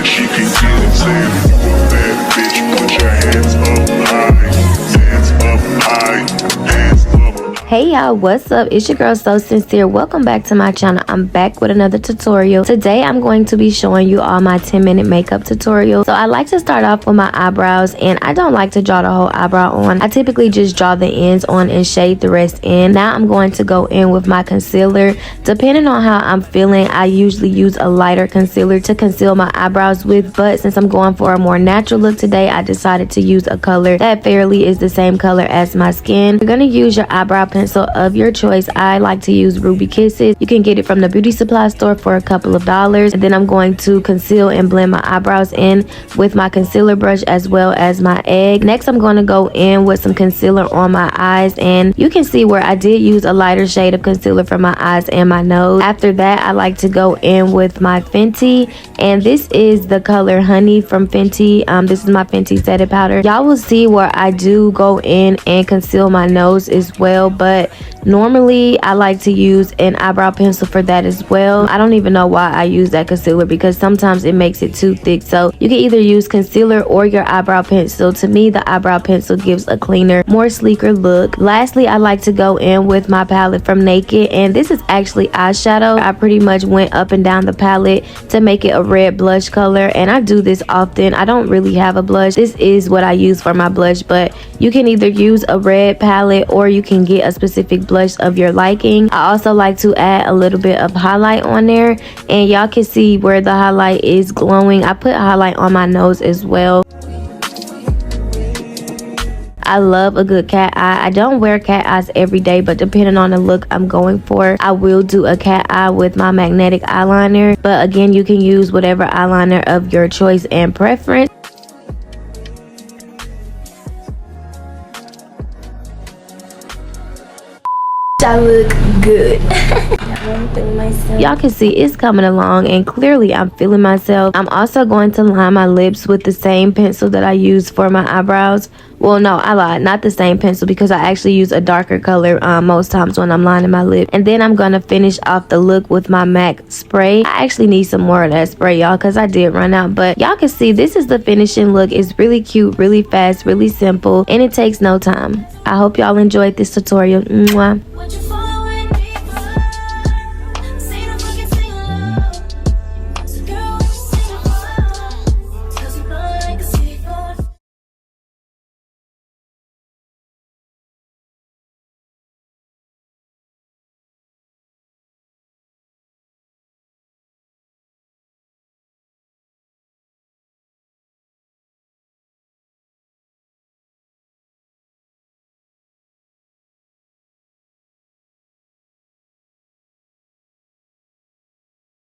that she can get it. Say if you a bad bitch, put your hands up high. Hands up high. Hands up high. Hey y'all, what's up? It's your girl So Sincere. Welcome back to my channel. I'm back with another tutorial. Today I'm going to be showing you all my 10-minute makeup tutorials. So I like to start off with my eyebrows, and I don't like to draw the whole eyebrow on. I typically just draw the ends on and shade the rest in. Now I'm going to go in with my concealer. Depending on how I'm feeling, I usually use a lighter concealer to conceal my eyebrows with, but since I'm going for a more natural look today, I decided to use a color that fairly is the same color as my skin. You're going to use your eyebrow pencil of your choice. I like to use Ruby Kisses. You can get it from the beauty supply store for a couple of dollars. And then I'm going to conceal and blend my eyebrows in with my concealer brush as well as my egg. Next, I'm going to go in with some concealer on my eyes, and you can see where I did use a lighter shade of concealer for my eyes and my nose. After that, I like to go in with my Fenty, and this is the color Honey from Fenty. This is my Fenty setting powder. Y'all will see where I do go in and conceal my nose as well, but normally I like to use an eyebrow pencil for that as well. I don't even know why I use that concealer, because sometimes it makes it too thick. So you can either use concealer or your eyebrow pencil. To me, the eyebrow pencil gives a cleaner, more sleeker look. Lastly, I like to go in with my palette from Naked, and this is actually eyeshadow. I pretty much went up and down the palette to make it a red blush color, and I do this often. I don't really have a blush. This is what I use for my blush, but you can either use a red palette or you can get a specific blush of your liking. I also like to add a little bit of highlight on there, and y'all can see where the highlight is glowing. I put highlight on my nose as well. I love a good cat eye. I don't wear cat eyes every day, but depending on the look I'm going for, I will do a cat eye with my magnetic eyeliner. But again, you can use whatever eyeliner of your choice and preference. I look good. Y'all can see it's coming along, and clearly I'm feeling myself. I'm also going to line my lips with the same pencil that I use for my eyebrows. Well, no, I lied. Not the same pencil, because I actually use a darker color most times when I'm lining my lip. And then I'm going to finish off the look with my MAC spray. I actually need some more of that spray, y'all, because I did run out. But y'all can see this is the finishing look. It's really cute, really fast, really simple, and it takes no time. I hope y'all enjoyed this tutorial. Mwah.